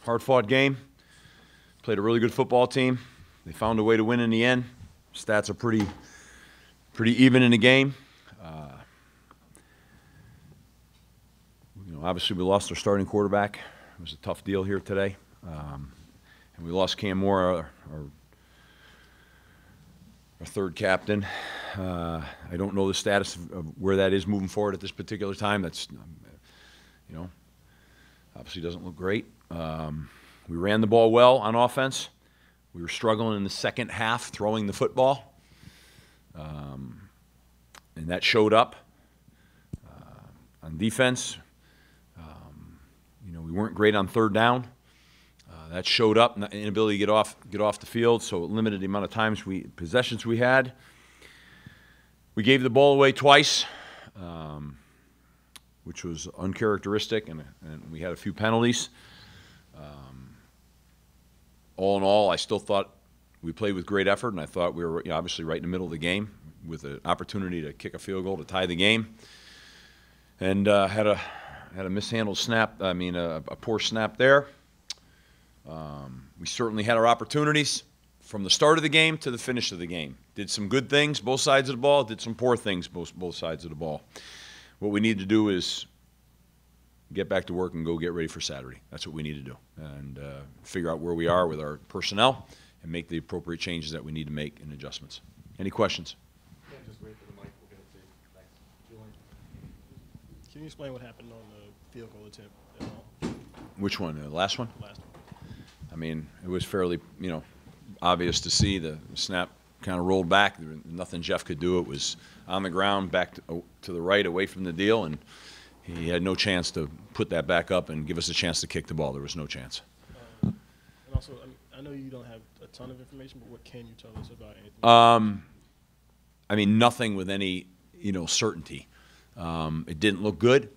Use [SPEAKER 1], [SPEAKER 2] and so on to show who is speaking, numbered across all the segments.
[SPEAKER 1] Hard-fought game. Played a really good football team. They found a way to win in the end. Stats are pretty even in the game. Obviously we lost our starting quarterback. It was a tough deal here today. And we lost Cam Moore, our third captain. I don't know the status of where that is moving forward at this particular time. That's, obviously doesn't look great. We ran the ball well on offense. We were struggling in the second half throwing the football. And that showed up. On defense, we weren't great on third down. That showed up, inability to get off the field, so it limited the amount of possessions we had. We gave the ball away twice, which was uncharacteristic, and we had a few penalties. All in all, I still thought we played with great effort, and I thought we were obviously right in the middle of the game with an opportunity to kick a field goal to tie the game, and had a mishandled snap. A poor snap there. We certainly had our opportunities from the start of the game to the finish of the game. Did some good things, both sides of the ball. Did some poor things, both sides of the ball. What we need to do is get back to work and go get ready for Saturday. That's what we need to do, and figure out where we are with our personnel and make the appropriate changes that we need to make and adjustments. Any questions?
[SPEAKER 2] Just wait for the mic. We'll get it to you. Thanks. Julian. Can you explain what happened on the field goal attempt at all?
[SPEAKER 1] Which one? The last one?
[SPEAKER 2] Last one.
[SPEAKER 1] I mean, it was fairly, obvious to see. The snap kind of rolled back. There was nothing Jeff could do. It was on the ground, back to the right, away from the deal, and he had no chance to put that back up and give us a chance to kick the ball. There was no chance.
[SPEAKER 2] And also, I know you don't have a ton of information, but what can you tell us about anything?
[SPEAKER 1] Nothing with any, certainty. It didn't look good.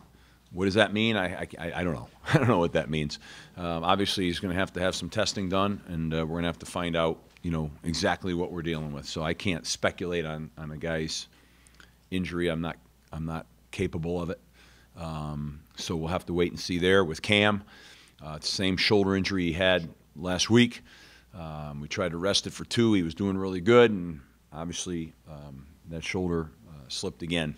[SPEAKER 1] What does that mean? I don't know. I don't know what that means. Obviously, he's going to have some testing done, and we're going to have to find out, exactly what we're dealing with. So I can't speculate on a guy's injury. I'm not capable of it. So we'll have to wait and see there with Cam. It's the same shoulder injury he had last week. We tried to rest it for 2. He was doing really good, and obviously that shoulder slipped again,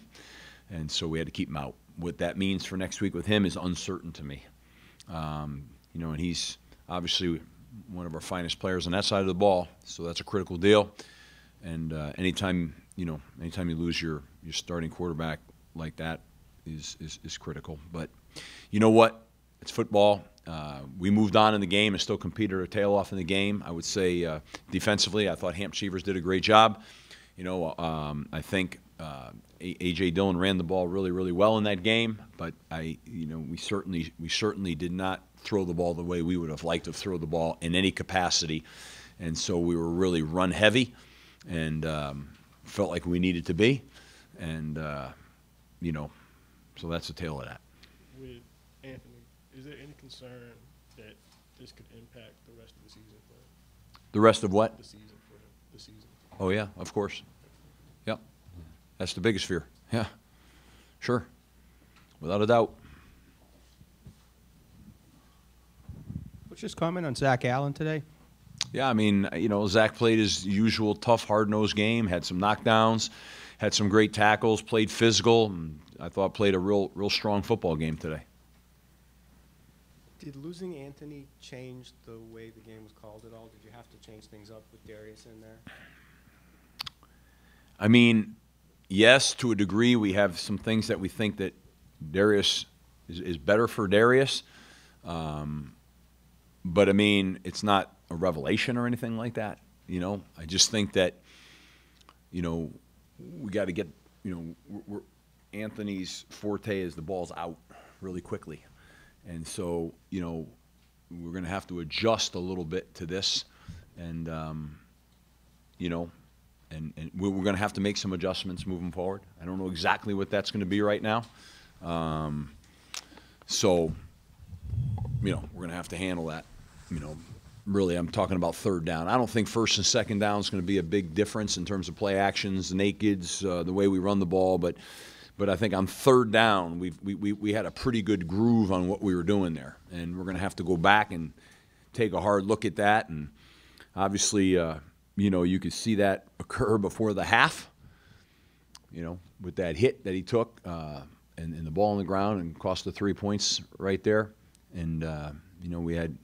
[SPEAKER 1] and so we had to keep him out. What that means for next week with him is uncertain to me. And he's obviously one of our finest players on that side of the ball, so that's a critical deal. And anytime you lose your starting quarterback like that is critical. But you know what? It's football. We moved on in the game and still competed our tail off in the game. I would say defensively, I thought Hamp Cheevers did a great job. I think A.J. Dillon ran the ball really, really well in that game, but we certainly did not throw the ball the way we would have liked to throw the ball in any capacity, and so we were really run heavy, and felt like we needed to be, and so that's the tail of that.
[SPEAKER 2] With Anthony, is there any concern that this could impact the rest of the season for him?
[SPEAKER 1] The rest of what?
[SPEAKER 2] The season for him. The season.
[SPEAKER 1] Oh yeah, of course. Yep. That's the biggest fear. Yeah, sure, without a doubt.
[SPEAKER 3] What's your comment on Zach Allen today?
[SPEAKER 1] Yeah, Zach played his usual tough, hard-nosed game, had some knockdowns, had some great tackles, played physical, and I thought played a real strong football game today.
[SPEAKER 3] Did losing Anthony change the way the game was called at all? Did you have to change things up with Darius in there?
[SPEAKER 1] Yes, to a degree. We have some things that we think that Darius is better for Darius. But, it's not a revelation or anything like that. I just think that, we got to get, Anthony's forte is the ball's out really quickly. And so, we're going to have to adjust a little bit to this. And, and we're going to have to make some adjustments moving forward. I don't know exactly what that's going to be right now. So, we're going to have to handle that. Really, I'm talking about third down. I don't think first and second down is going to be a big difference in terms of play actions, nakeds, the way we run the ball. But But I think on third down, we had a pretty good groove on what we were doing there. And we're going to have to go back and take a hard look at that. And obviously, you could see that occur before the half, with that hit that he took and the ball on the ground and cost the 3 points right there. And, we had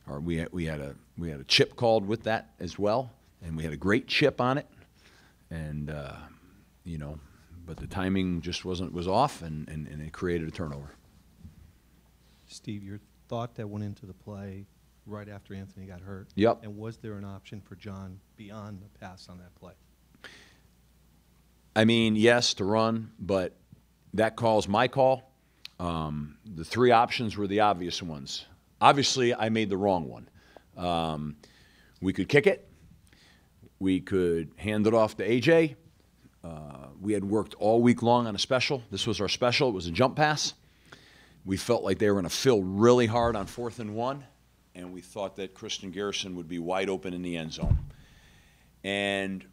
[SPEAKER 1] we had a chip called with that as well. And we had a great chip on it. And, but the timing just was off, and it created a turnover.
[SPEAKER 4] Steve, your thought that went into the play right after Anthony got hurt.
[SPEAKER 1] Yep.
[SPEAKER 4] And was there an option for John beyond the pass on that play?
[SPEAKER 1] I mean, yes, to run, but that call's my call. The three options were the obvious ones. Obviously, I made the wrong one. We could kick it. We could hand it off to AJ. We had worked all week long on a special. This was our special. It was a jump pass. We felt like they were going to fill really hard on 4th and 1, and we thought that Christian Garrison would be wide open in the end zone. And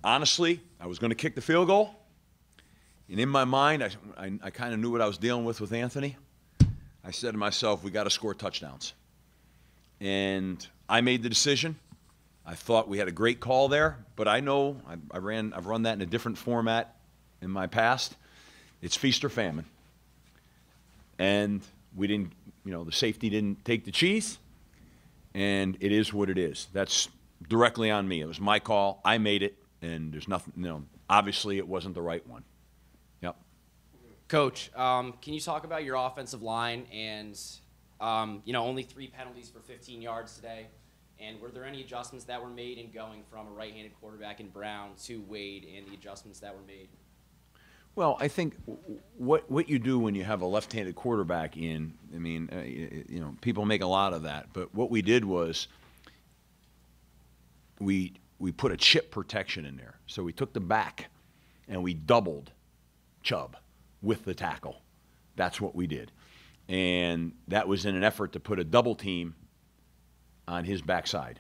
[SPEAKER 1] honestly, I was going to kick the field goal, and in my mind, I kind of knew what I was dealing with Anthony. I said to myself, we got to score touchdowns. And I made the decision. I thought we had a great call there, but I know I've run that in a different format in my past. It's feast or famine. And we didn't, the safety didn't take the cheese, and it is what it is. That's directly on me. It was my call. I made it, and there's nothing, obviously it wasn't the right one. Yep.
[SPEAKER 5] Coach, can you talk about your offensive line and, only 3 penalties for 15 yards today? And were there any adjustments that were made in going from a right-handed quarterback in Brown to Wade, and the adjustments that were made?
[SPEAKER 1] Well, I think what you do when you have a left-handed quarterback in, I mean, people make a lot of that. But what we did was we put a chip protection in there. So we took the back and we doubled Chubb with the tackle. That's what we did. And that was in an effort to put a double team on his backside,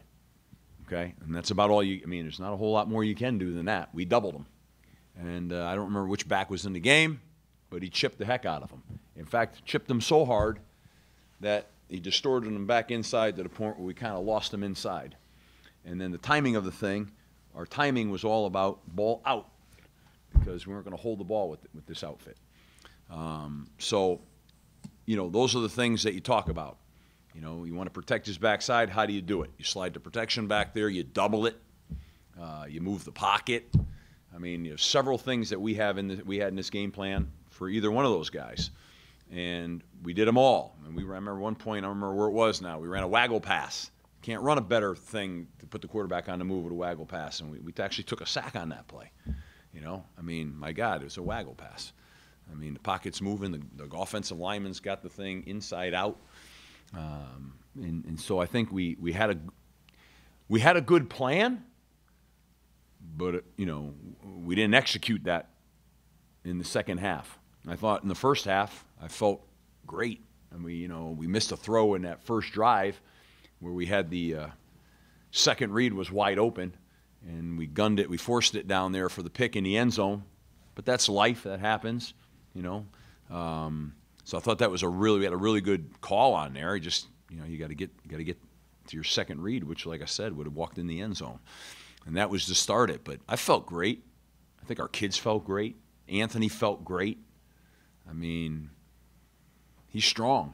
[SPEAKER 1] okay? And that's about all there's not a whole lot more you can do than that. We doubled him. And I don't remember which back was in the game, but he chipped the heck out of him. In fact, chipped him so hard that he distorted him back inside to the point where we kind of lost him inside. And then the timing of the thing, our timing was all about ball out because we weren't going to hold the ball with this outfit. So, those are the things that you talk about. You want to protect his backside. How do you do it? You slide the protection back there. You double it. You move the pocket. I mean, several things that we had in this game plan for either one of those guys, and we did them all. And I remember one point. I don't remember where it was now. We ran a waggle pass. Can't run a better thing to put the quarterback on the move with a waggle pass, and we actually took a sack on that play. I mean, my God, it was a waggle pass. I mean, the pocket's moving. The offensive lineman's got the thing inside out. And so I think we had a good plan, but we didn't execute that in the second half. I thought in the first half I felt great, and we missed a throw in that first drive where we had the second read was wide open, and we gunned it. We forced it down there for the pick in the end zone, but that's life. That happens, So I thought that was we had a really good call on there. You got to get to your second read, which, like I said, would have walked in the end zone, and that was to start it. But I felt great. I think our kids felt great. Anthony felt great. I mean, he's strong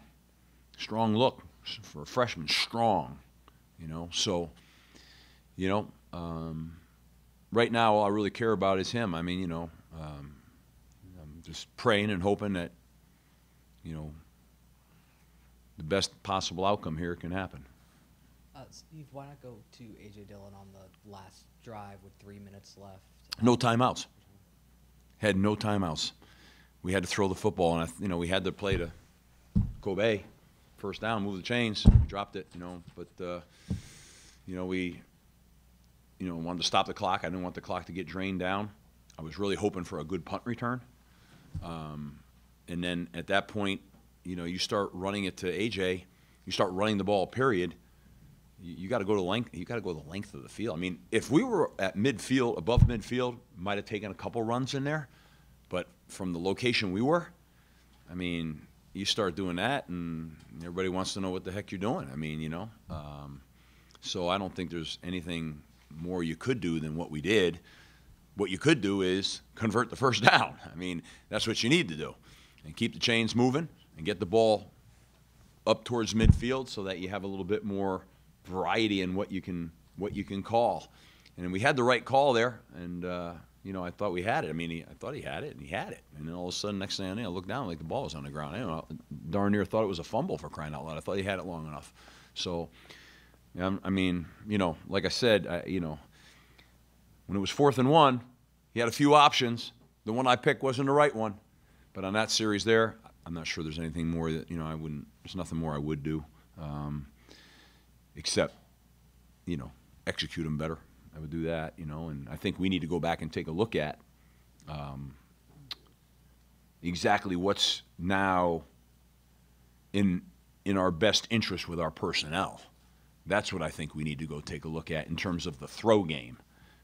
[SPEAKER 1] look for a freshman, strong. So, right now all I really care about is him. I mean, I'm just praying and hoping that. The best possible outcome here can happen.
[SPEAKER 6] Steve, why not go to A.J. Dillon on the last drive with 3 minutes left?
[SPEAKER 1] No timeouts. Had no timeouts. We had to throw the football, and we had to play to Kobe, first down, move the chains. We dropped it, but we wanted to stop the clock. I didn't want the clock to get drained down. I was really hoping for a good punt return. And then at that point, you start running it to AJ. You start running the ball. Period. You got to go to length. You got to go the length of the field. I mean, if we were at midfield, above midfield, might have taken a couple runs in there. from the location we were, I mean, you start doing that, and everybody wants to know what the heck you're doing. I mean, you know. So I don't think there's anything more you could do than what we did. What you could do is convert the first down. I mean, that's what you need to do. And keep the chains moving and get the ball up towards midfield so that you have a little bit more variety in what you can call. And we had the right call there, and you know, I thought we had it. I mean, I thought he had it, and he had it. And then all of a sudden, next thing I knew, I looked down like the ball was on the ground. I don't know, darn near thought it was a fumble, for crying out loud. I thought he had it long enough. So, I mean, you know, like I said, you know, when it was 4th and 1, he had a few options. The one I picked wasn't the right one. But on that series there, I'm not sure there's anything more that, you know, there's nothing more I would do, except, you know, execute them better. I would do that, you know, and I think we need to go back and take a look at exactly what's now in our best interest with our personnel. That's what I think we need to go take a look at in terms of the throw game.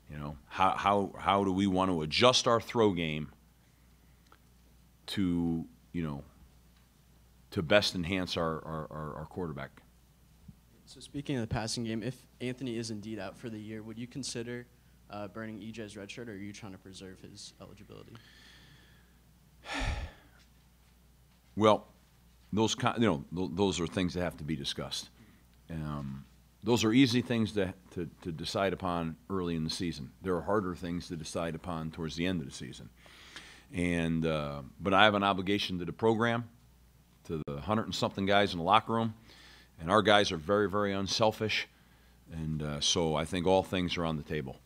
[SPEAKER 1] You know, how do we want to adjust our throw game to, you know, to best enhance our quarterback?
[SPEAKER 7] So speaking of the passing game, if Anthony is indeed out for the year, would you consider burning EJ's red shirt, or are you trying to preserve his eligibility?
[SPEAKER 1] Well, those those are things that have to be discussed. Those are easy things to decide upon early in the season. There are harder things to decide upon towards the end of the season. And but I have an obligation to the program, to the 100-and-something guys in the locker room, and our guys are very, very unselfish. And so I think all things are on the table.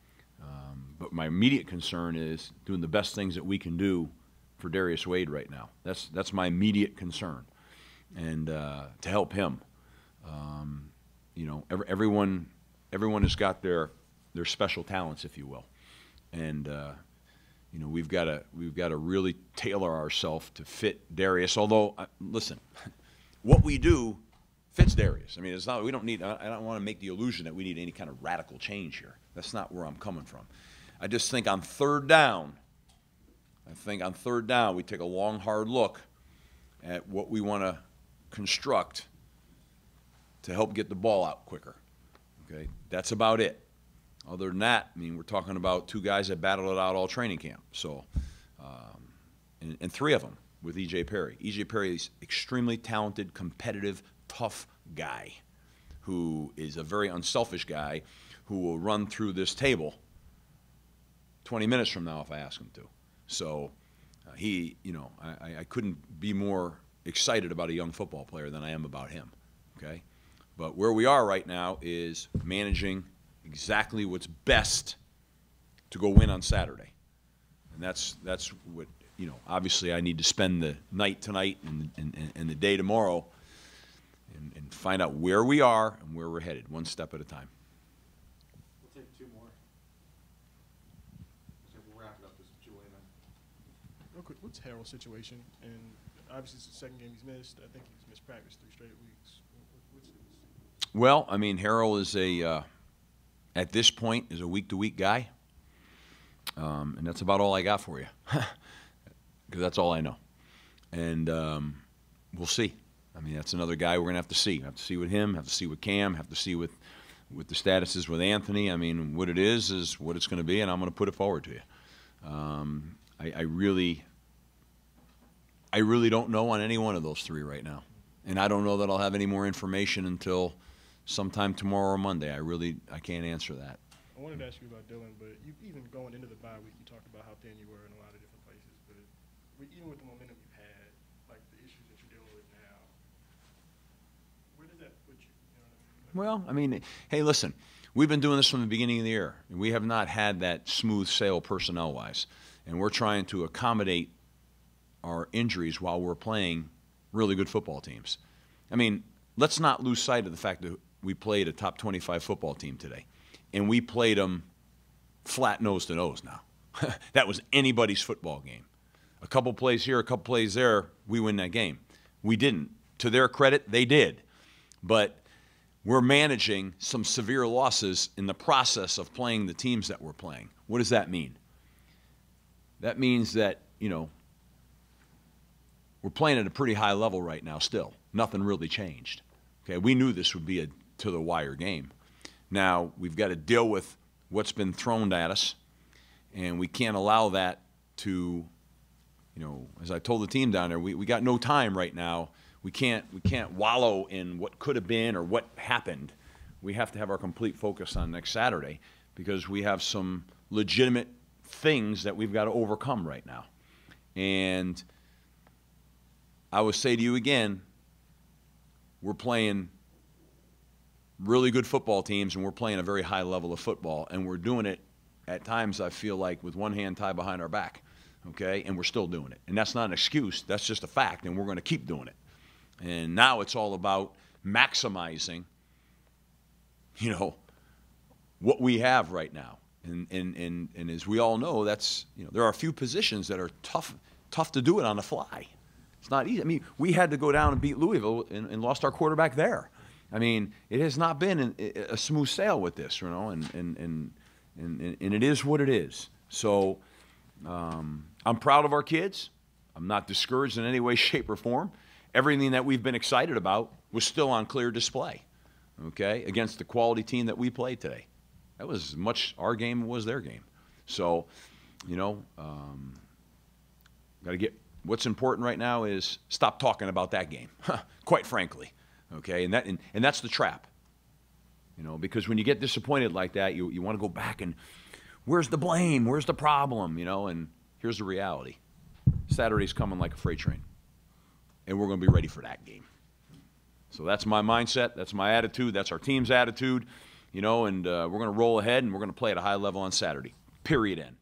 [SPEAKER 1] But my immediate concern is doing the best things that we can do for Darius Wade right now. That's my immediate concern, and to help him. You know, everyone has got their special talents, if you will, and you know, we've got to really tailor ourselves to fit Darius. Although, listen, what we do fits Darius. I mean, it's not. We don't need. I don't want to make the illusion that we need any kind of radical change here. That's not where I'm coming from. I just think on 3rd down, we take a long, hard look at what we want to construct to help get the ball out quicker. Okay, that's about it. Other than that, I mean, we're talking about 2 guys that battled it out all training camp. So, and 3 of them with E.J. Perry. E.J. Perry is extremely talented, competitive, tough guy who is a very unselfish guy who will run through this table 20 minutes from now if I ask him to. So he, you know, I couldn't be more excited about a young football player than I am about him. Okay, but where we are right now is managing exactly what's best to go win on Saturday, and that's what, you know. Obviously, I need to spend the night tonight and the day tomorrow and find out where we are and where we're headed, one step at a time.
[SPEAKER 8] We'll take 2 more. So we'll wrap it up with Julian.
[SPEAKER 2] Real quick, what's Harold's situation? And obviously, it's the 2nd game he's missed. I think he's missed practice 3 straight weeks. What's his?
[SPEAKER 1] Well, I mean, Harold is at this point, is a week-to-week guy, and that's about all I got for you, because that's all I know. And we'll see. I mean, that's another guy we're going to have to see. Have to see with him, have to see with Cam, have to see with the statuses with Anthony. I mean, what it is what it's going to be, and I'm going to put it forward to you. I really don't know on any one of those 3 right now. And I don't know that I'll have any more information until sometime tomorrow or Monday. I can't answer that.
[SPEAKER 2] I wanted to ask you about Dylan, but you, even going into the bye week, you talked about how thin you were in a lot of different places. But even with the momentum you had, like the issues that you're dealing with now, where does that put you? You know what I mean?
[SPEAKER 1] Well, I mean, hey, listen, we've been doing this from the beginning of the year, and we have not had that smooth sail personnel-wise. And we're trying to accommodate our injuries while we're playing really good football teams. I mean, let's not lose sight of the fact that we played a top 25 football team today, and we played them flat nose to nose now. That was anybody's football game. A couple plays here, a couple plays there, we win that game. We didn't. To their credit, they did. But we're managing some severe losses in the process of playing the teams that we're playing. What does that mean? That means that, you know, we're playing at a pretty high level right now still. Nothing really changed. Okay, we knew this would be a to-the-wire game. Now, we've got to deal with what's been thrown at us, and we can't allow that to, you know, as I told the team down there, we got no time right now. We can't wallow in what could have been or what happened. We have to have our complete focus on next Saturday because we have some legitimate things that we've got to overcome right now. And I would say to you again, we're playing really good football teams and we're playing a very high level of football, and we're doing it at times, I feel like, with one hand tied behind our back, okay? And we're still doing it. And that's not an excuse. That's just a fact, and we're going to keep doing it. And now it's all about maximizing, you know, what we have right now. And as we all know, that's, you know, there are a few positions that are tough to do it on the fly. It's not easy. I mean, we had to go down and beat Louisville and lost our quarterback there. I mean, it has not been a smooth sail with this, you know, and it is what it is. So I'm proud of our kids. I'm not discouraged in any way, shape, or form. Everything that we've been excited about was still on clear display, okay, against the quality team that we played today. That was as much our game as was their game. So, you know, got to get – what's important right now is stop talking about that game, quite frankly, okay? And that's the trap, you know, because when you get disappointed like that, you want to go back and where's the blame? Where's the problem, you know? And here's the reality. Saturday's coming like a freight train, and we're going to be ready for that game. So that's my mindset. That's my attitude. That's our team's attitude, you know, and we're going to roll ahead, and we're going to play at a high level on Saturday, period, end.